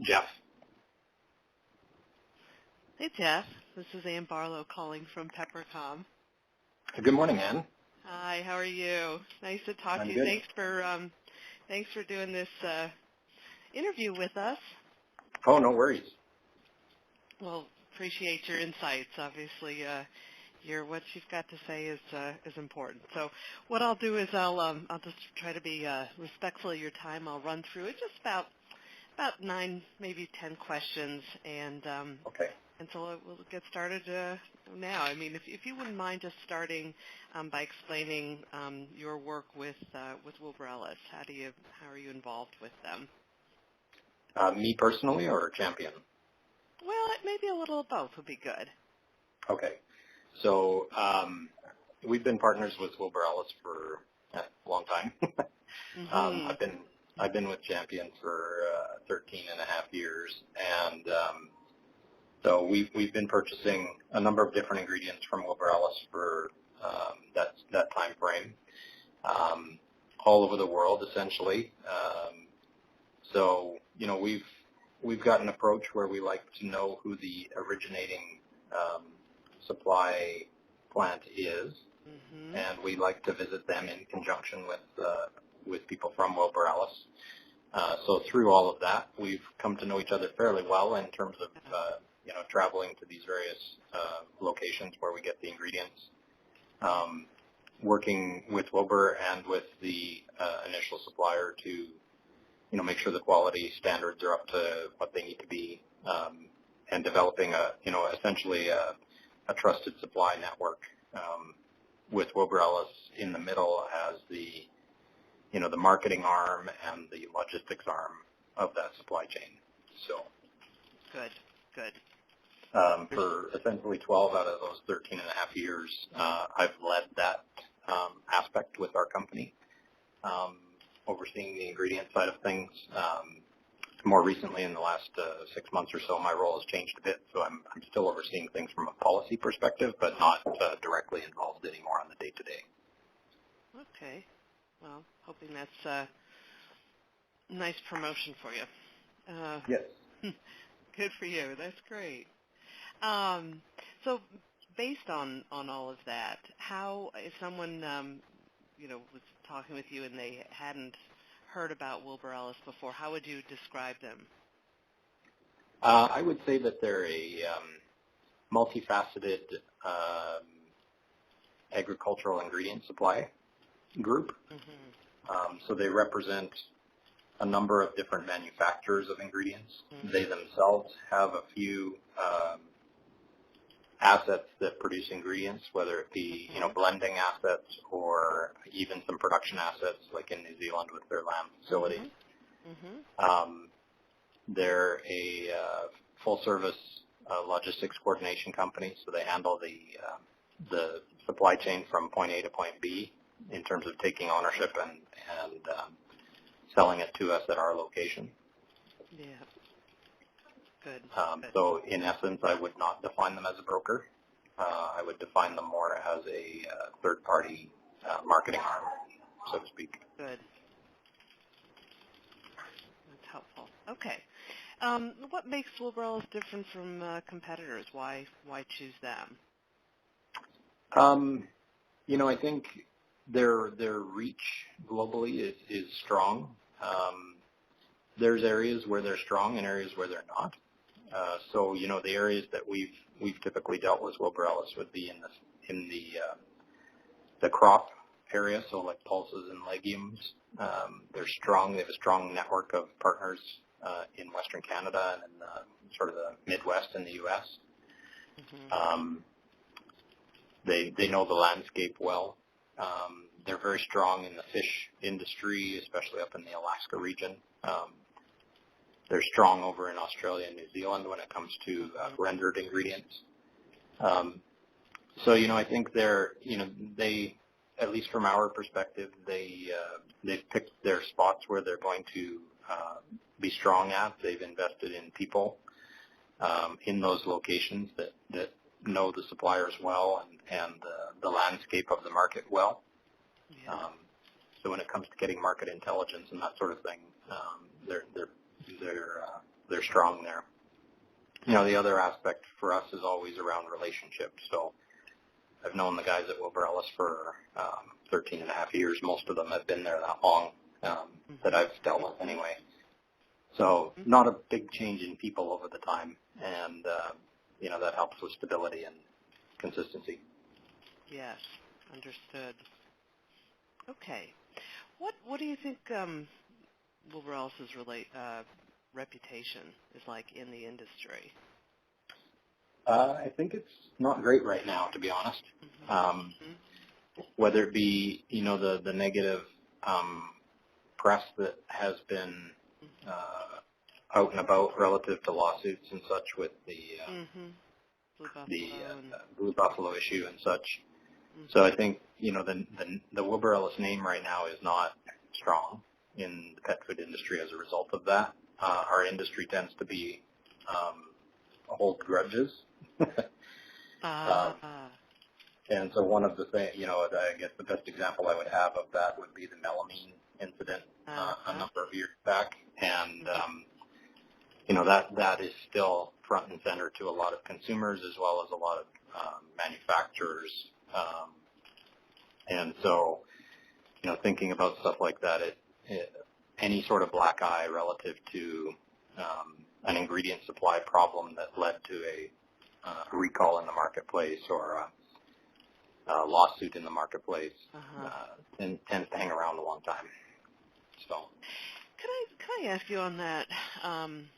Jeff. Hey, Jeff. This is Ann Barlow calling from Peppercom. Good morning, Ann. Hi, how are you? Nice to talk I'm to you. good. Thanks for doing this interview with us. Oh, no worries. Well, appreciate your insights. Obviously, what you've got to say is important. So, what I'll do is I'll just try to be respectful of your time. I'll run through it, just about 9, maybe 10 questions, and Okay. And so we'll get started now. I mean, if you wouldn't mind just starting by explaining your work with Wilbur Ellis. How are you involved with them? Me personally or Champion? Well, maybe a little of both would be good. Okay. So we've been partners with Wilbur Ellis for a long time. Mm-hmm. I've been with Champion for 13 and a half years, and so we've been purchasing a number of different ingredients from Wilbur Ellis for that time frame, all over the world essentially. So we've got an approach where we like to know who the originating supply plant is, Mm-hmm. and we like to visit them in conjunction with people from Wilbur Ellis. So through all of that, we've come to know each other fairly well in terms of traveling to these various locations where we get the ingredients, working with Wilbur and with the initial supplier to make sure the quality standards are up to what they need to be, and developing essentially a trusted supply network with Wilbur Ellis in the middle as the marketing arm and the logistics arm of that supply chain. So Good. for essentially 12 out of those 13 and a half years, I've led that aspect with our company, overseeing the ingredient side of things. More recently, in the last 6 months or so, my role has changed a bit, so I'm still overseeing things from a policy perspective, but not directly involved anymore on the day-to-day. Okay. Well, hoping that's a nice promotion for you. Yes. Good for you. That's great. So based on all of that, how, if someone, was talking with you and they hadn't heard about Wilbur Ellis before, how would you describe them? I would say that they're a multifaceted agricultural ingredient supply group. Mm-hmm. So they represent a number of different manufacturers of ingredients. Mm-hmm. They themselves have a few assets that produce ingredients, whether it be blending assets or even some production assets, like in New Zealand with their lamb facility. Mm-hmm. They're a full-service logistics coordination company, so they handle the supply chain from point A to point B in terms of taking ownership and selling it to us at our location. Yeah. Good. So in essence, I would not define them as a broker. I would define them more as a third-party marketing arm, so to speak. Good. That's helpful. Okay. What makes Wilbur Ellis different from competitors? Why choose them? I think their reach globally is strong. There's areas where they're strong and areas where they're not. So the areas that we've typically dealt with Wilbur Ellis would be in the crop area, so like pulses and legumes. They're strong. They have a strong network of partners in Western Canada and in sort of the Midwest in the U.S. Mm-hmm. They know the landscape well. They're very strong in the fish industry, especially up in the Alaska region. They're strong over in Australia and New Zealand when it comes to rendered ingredients. So I think they, at least from our perspective, they've picked their spots where they're going to be strong at. They've invested in people in those locations that know the suppliers well and the landscape of the market well. Yeah. So when it comes to getting market intelligence and that sort of thing, they're they're strong there. You know, the other aspect for us is always around relationships. So I've known the guys at Wilbur Ellis for 13 and a half years. Most of them have been there that long that I've dealt with anyway. So not a big change in people over the time, and you know, that helps with stability and consistency. Yes, understood. Okay. What do you think Wilbur Ellis's reputation is like in the industry? I think it's not great right now, to be honest. Whether it be, you know, the negative press that has been out and about relative to lawsuits and such with the Blue Buffalo issue and such. So I think, you know, the Wilbur Ellis name right now is not strong in the pet food industry as a result of that. Our industry tends to be hold grudges. And so one of the things, you know, I guess the best example I would have of that would be the melamine incident a number of years back. And, you know, that is still front and center to a lot of consumers as well as a lot of manufacturers. And so, you know, thinking about stuff like that, any sort of black eye relative to an ingredient supply problem that led to a recall in the marketplace or a lawsuit in the marketplace and tends to hang around a long time. So, can I ask you on that? I've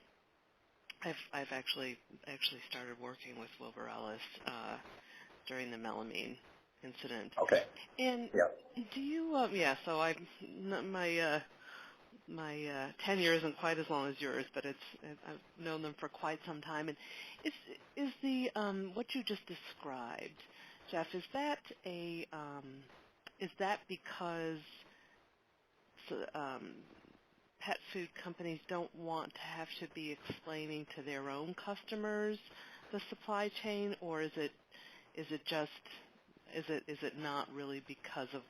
actually started working with Wilbur Ellis during the melamine incident. Okay. And do you? So my tenure isn't quite as long as yours, but I've known them for quite some time. And is the what you just described, Jeff? Is that because pet food companies don't want to have to be explaining to their own customers the supply chain, or is it not really because of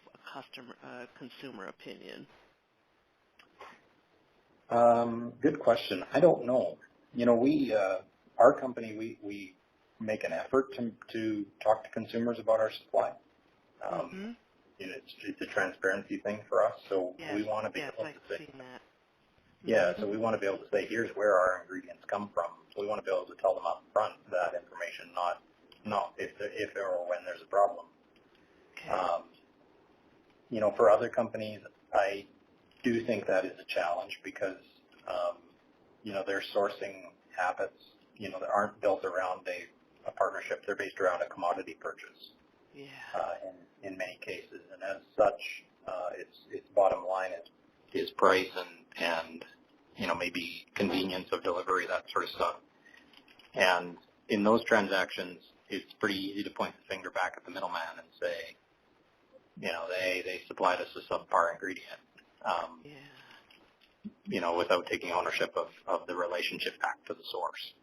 a consumer opinion? Good question. I don't know. You know, our company, we make an effort to talk to consumers about our supply. You know, it's a transparency thing for us, so we want to be able to say that. Yeah, so we want to be able to say, here's where our ingredients come from. So we want to be able to tell them up front that information, not if or when there's a problem. Okay. You know, for other companies, I do think that is a challenge because, you know, their sourcing habits, you know, that aren't built around a partnership. They're based around a commodity purchase. Yeah. In many cases, and as such, its bottom line is price and you know, maybe convenience of delivery, that sort of stuff. And in those transactions, it's pretty easy to point the finger back at the middleman and say, you know, they supplied us a subpar ingredient. You know, without taking ownership of the relationship back to the source.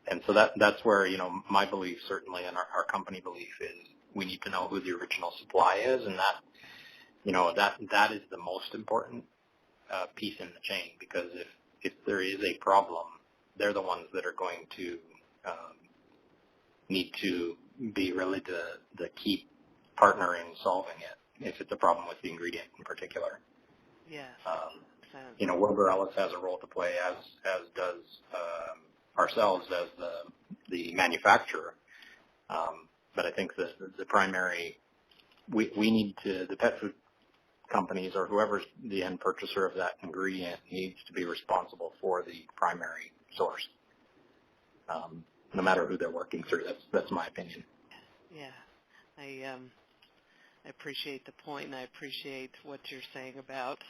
And so that's where, you know, my belief certainly and our company belief is we need to know who the original supply is, and that, you know, that is the most important piece in the chain, because if there is a problem, they're the ones that are going to need to be really the key partner in solving it, if it's a problem with the ingredient in particular. Yes. You know, Wilbur Ellis has a role to play, as does ourselves as the manufacturer. But I think the primary, we need to, the pet food companies or whoever's the end purchaser of that ingredient needs to be responsible for the primary source, no matter who they're working through. That's my opinion. Yeah, I appreciate the point, and I appreciate what you're saying about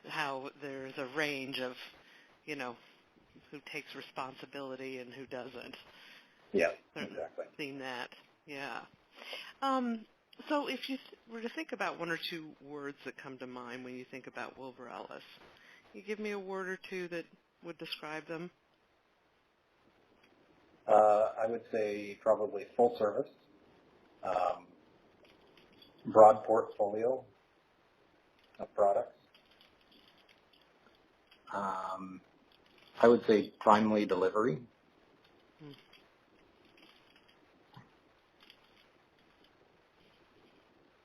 how there's a range of, you know, who takes responsibility and who doesn't. Yeah, exactly. Seen that. Yeah. So if you were to think about one or two words that come to mind when you think about Wilbur Ellis, can you give me a word or two that would describe them? I would say probably full service, broad portfolio of products, I would say timely delivery.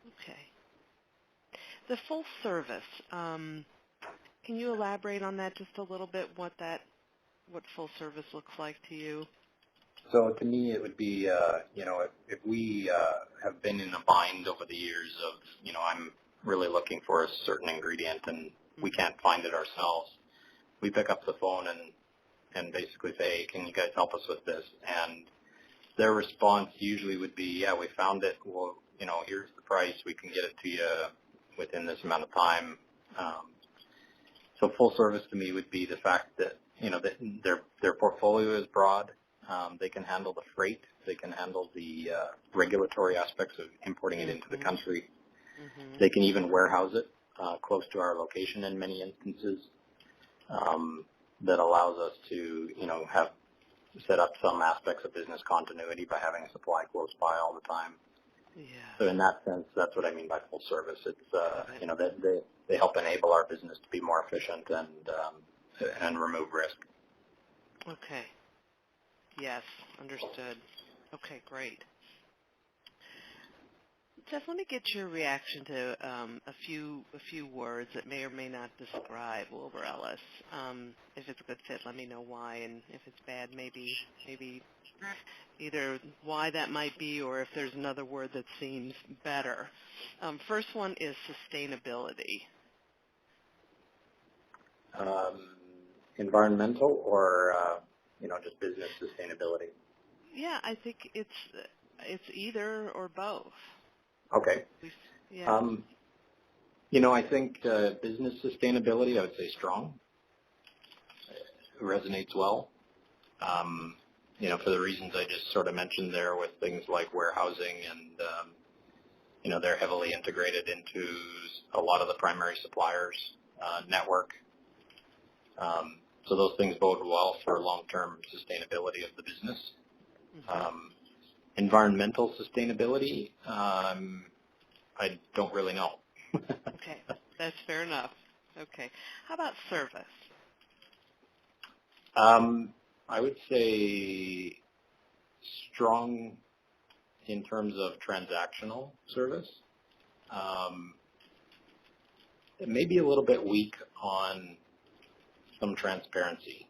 Okay. The full service. Can you elaborate on that just a little bit? What full service looks like to you? So to me, it would be, if we have been in a bind over the years of, I'm really looking for a certain ingredient and we can't find it ourselves, we pick up the phone and basically say, hey, can you guys help us with this? And their response usually would be, yeah, we found it. Well, here's the price. We can get it to you within this amount of time. So full service to me would be the fact that, that their portfolio is broad. They can handle the freight. They can handle the regulatory aspects of importing it into the country. Mm-hmm. They can even warehouse it close to our location in many instances. That allows us to, have set up some aspects of business continuity by having a supply close by all the time. Yeah. So in that sense, that's what I mean by full service. It's, that they help enable our business to be more efficient and remove risk. Okay. Yes, understood. Okay, great. Jeff, let me get your reaction to a few words that may or may not describe Wilbur Ellis. If it's a good fit, let me know why, and if it's bad, maybe either why that might be or if there's another word that seems better. First one is sustainability. Environmental or just business sustainability? Yeah, I think it's either or both. Okay. Yeah. I think business sustainability, I would say strong. It resonates well. For the reasons I just sort of mentioned there with things like warehousing and, they're heavily integrated into a lot of the primary suppliers network. So those things bode well for long-term sustainability of the business. Mm-hmm. Environmental sustainability, I don't really know. Okay, that's fair enough. Okay. How about service? I would say strong in terms of transactional service. It may be a little bit weak on some transparency.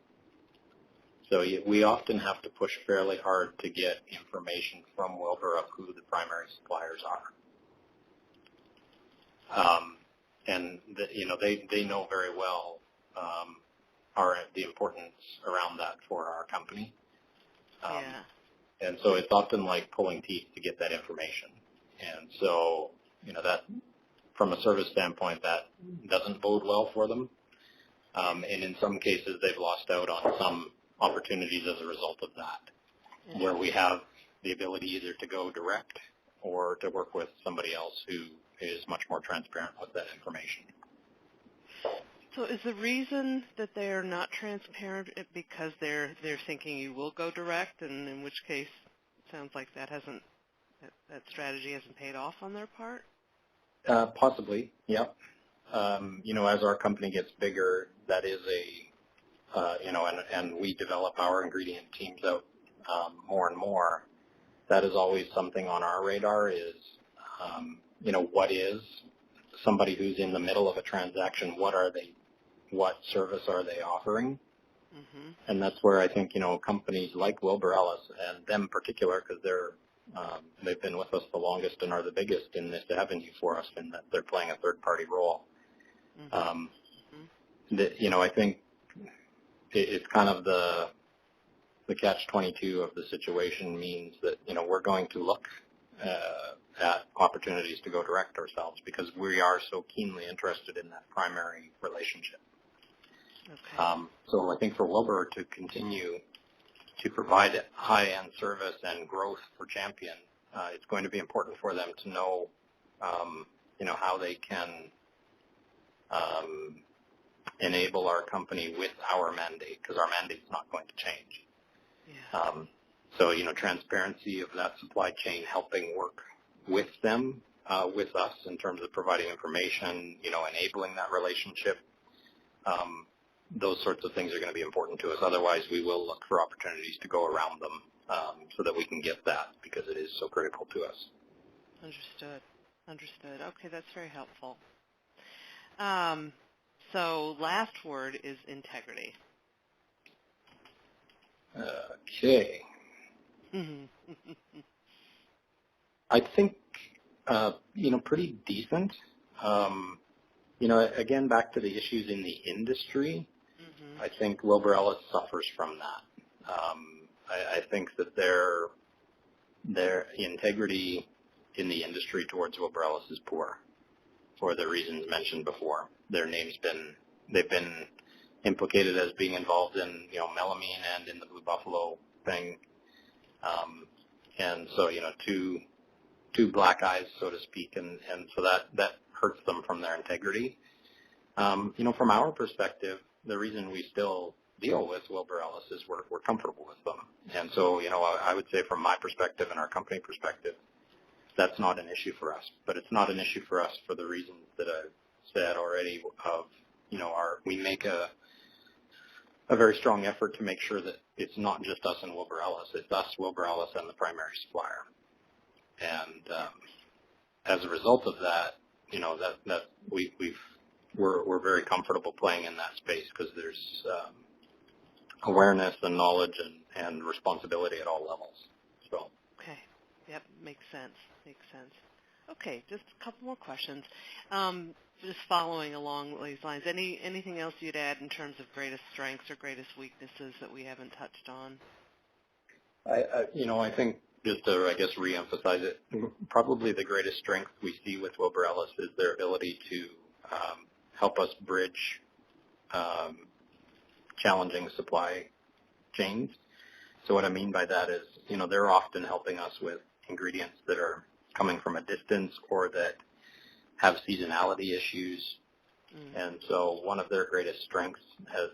So we often have to push fairly hard to get information from Wilbur of who the primary suppliers are. And they know very well the importance around that for our company. And so it's often like pulling teeth to get that information. And so, that from a service standpoint, that doesn't bode well for them. And in some cases, they've lost out on some opportunities as a result of that, where we have the ability either to go direct or to work with somebody else who is much more transparent with that information. So is the reason that they are not transparent because they're thinking you will go direct, and in which case it sounds like that strategy hasn't paid off on their part? Possibly, yeah. As our company gets bigger, that is and we develop our ingredient teams out more and more, that is always something on our radar is, what is somebody who's in the middle of a transaction, what service are they offering? Mm-hmm. And that's where I think, companies like Wilbur Ellis and them in particular, because they've been with us the longest and are the biggest in this avenue for us in that they're playing a third-party role. Mm-hmm. I think it's kind of the catch-22 of the situation means that, we're going to look at opportunities to go direct ourselves because we are so keenly interested in that primary relationship. Okay. So I think for Wilbur to continue to provide high-end service and growth for Champion, it's going to be important for them to know, how they can enable our company with our mandate, because our mandate's not going to change. Yeah. So, transparency of that supply chain, helping work with them, with us in terms of providing information, enabling that relationship, those sorts of things are going to be important to us. Otherwise, we will look for opportunities to go around them so that we can get that, because it is so critical to us. Understood. Okay, that's very helpful. So last word is integrity. Okay. I think, pretty decent. Again, back to the issues in the industry, I think Wilbur Ellis suffers from that. I think that their integrity in the industry towards Wilbur Ellis is poor, for the reasons mentioned before. They've been implicated as being involved in, melamine and in the Blue Buffalo thing. And so, two black eyes, so to speak, and so that hurts them from their integrity. From our perspective, the reason we still deal with Wilbur Ellis is we're comfortable with them. And so, I would say from my perspective and our company perspective, that's not an issue for us. But it's not an issue for us for the reasons that I've said already of, we make a very strong effort to make sure that it's not just us and Wilbur Ellis. It's us, Wilbur Ellis, and the primary supplier. And as a result of that, we're very comfortable playing in that space because there's awareness and knowledge and responsibility at all levels. So. Okay. Yep. Makes sense. Okay. Just a couple more questions. Just following along these lines, anything else you'd add in terms of greatest strengths or greatest weaknesses that we haven't touched on? I think just to, reemphasize it, probably the greatest strength we see with Wilbur Ellis is their ability to help us bridge challenging supply chains. So what I mean by that is, they're often helping us with ingredients that are coming from a distance or that have seasonality issues. And so one of their greatest strengths has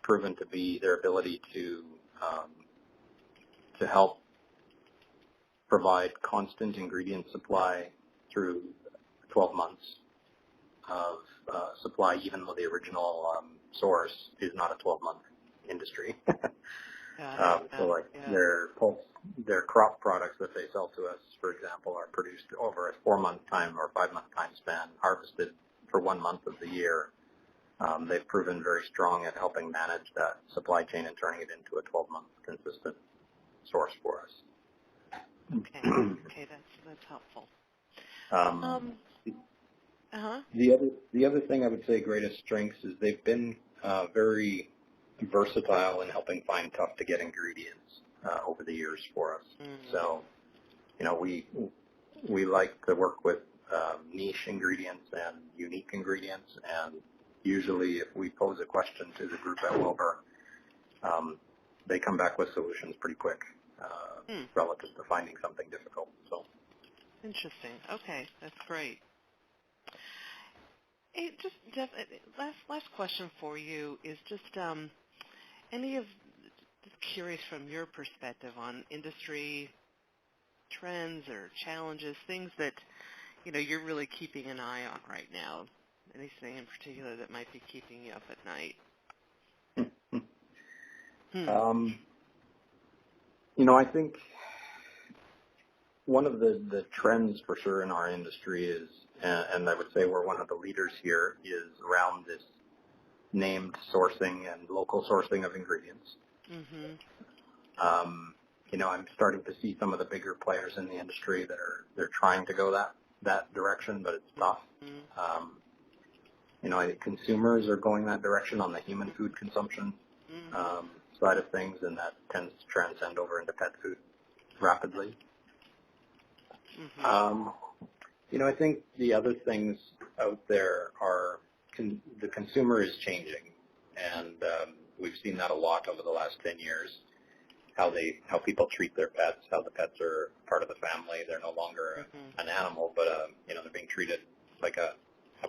proven to be their ability to help provide constant ingredient supply through 12 months of supply, even though the original source is not a 12-month industry. Their crop products that they sell to us, for example, are produced over a 4-month time or 5-month time span, harvested for 1 month of the year. They've proven very strong at helping manage that supply chain and turning it into a 12-month consistent source for us. Okay, that's helpful. The other thing I would say greatest strengths is they've been very versatile in helping find tough to get ingredients over the years for us. So, we like to work with niche ingredients and unique ingredients, and usually if we pose a question to the group at Wilbur, they come back with solutions pretty quick relative to finding something difficult. So. Interesting. Okay, that's great. Hey, just Jeff, last question for you is just just curious from your perspective on industry trends or challenges, things that you're really keeping an eye on right now. Anything in particular that might be keeping you up at night? I think one of the trends for sure in our industry is, and I would say we're one of the leaders here, is around this named sourcing and local sourcing of ingredients. I'm starting to see some of the bigger players in the industry they're trying to go that direction, but it's tough. I think consumers are going that direction on the human food consumption side of things, and that tends to transcend over into pet food rapidly. I think the other things out there are the consumer is changing, and we've seen that a lot over the last 10 years. How people treat their pets, how the pets are part of the family. They're no longer an animal, but they're being treated like a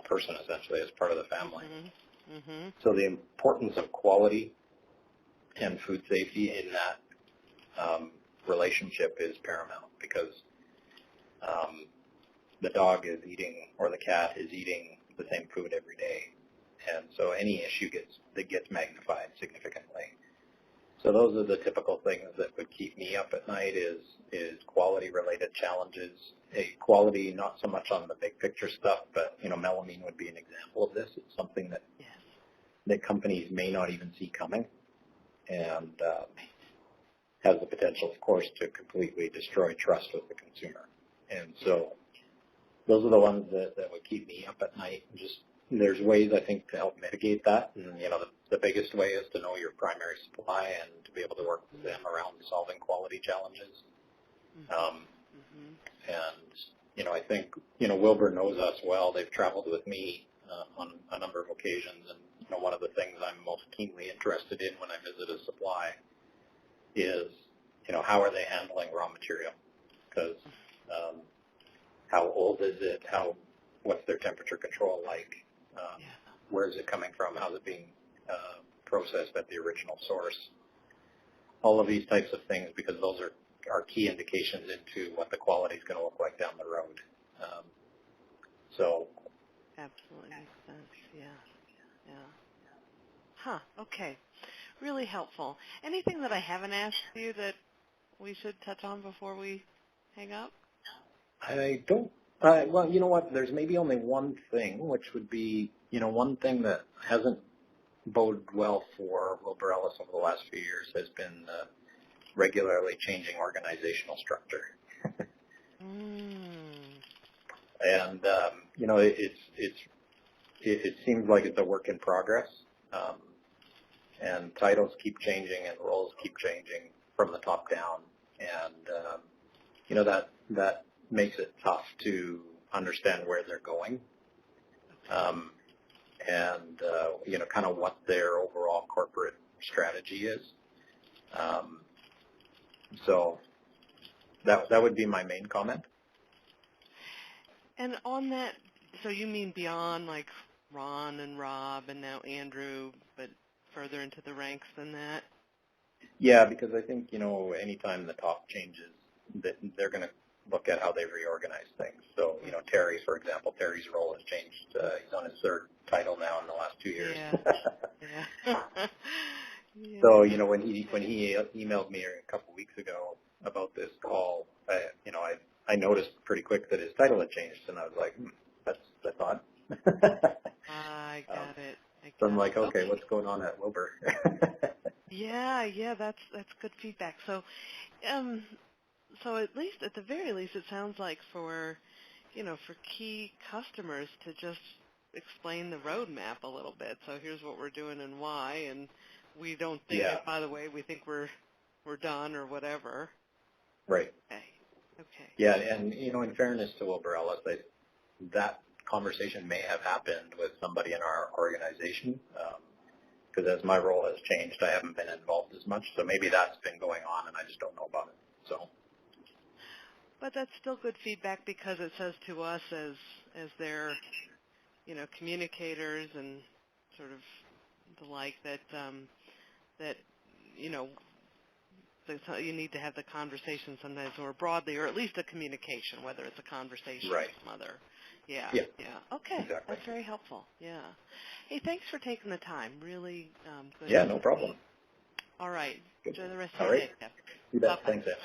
person essentially as part of the family. So the importance of quality and food safety in that relationship is paramount, because the dog is eating or the cat is eating the same food every day, and so any issue gets magnified significantly. So those are the typical things that would keep me up at night is quality-related challenges. Quality, not so much on the big picture stuff, but melamine would be an example of this. It's something that companies may not even see coming, and has the potential, of course, to completely destroy trust with the consumer. And so those are the ones that would keep me up at night. Just there's ways, I think, to help mitigate that. And, the biggest way is to know your primary supply and to be able to work with them around solving quality challenges. And, I think, Wilbur knows us well. They've traveled with me on a number of occasions. And, one of the things I'm most keenly interested in when I visit a supply is, how are they handling raw material? Because how old is it? What's their temperature control like? Where is it coming from? How's it being processed at the original source? All of these types of things, because those are key indications into what the quality is going to look like down the road. So absolutely makes sense. Yeah. Huh. Okay. Really helpful. Anything that I haven't asked you that we should touch on before we hang up? I don't. Well, you know what? There's maybe only one thing, which would be, one thing that hasn't boded well for Wilbur Ellis over the last few years has been regularly changing organizational structure. And it seems like it's a work in progress. And titles keep changing and roles keep changing from the top down, and that makes it tough to understand where they're going, and kind of what their overall corporate strategy is. So that would be my main comment. And on that, so you mean beyond like Ron and Rob and now Andrew, but further into the ranks than that? Yeah, because I think, anytime the top changes, they're going to look at how they reorganize things. So, Terry, for example, Terry's role has changed. He's on his third title now in the last 2 years. Yeah. So, when he emailed me a couple weeks ago about this call, I noticed pretty quick that his title had changed, and I was like, that's odd. I got it. So I'm like, okay, what's going on at Wilbur? Yeah, that's good feedback. So, so at the very least, it sounds like for key customers to just explain the roadmap a little bit. So here's what we're doing and why, and we don't think that, by the way, we think we're done or whatever. Right. Okay. Yeah, and in fairness to Wilbur Ellis, that conversation may have happened with somebody in our organization, because as my role has changed, I haven't been involved as much. So maybe that's been going on, and I just don't know about it. So. But that's still good feedback because it says to us as their, communicators and sort of the like that you need to have the conversation sometimes more broadly, or at least a communication, whether it's a conversation or some other. Yeah. Okay, exactly. That's very helpful. Yeah. Hey, thanks for taking the time. Really good. Yeah, no problem. All right. Good. Enjoy the rest All of your right. day, Jeff. You bet. Bye-bye. Thanks, Ed.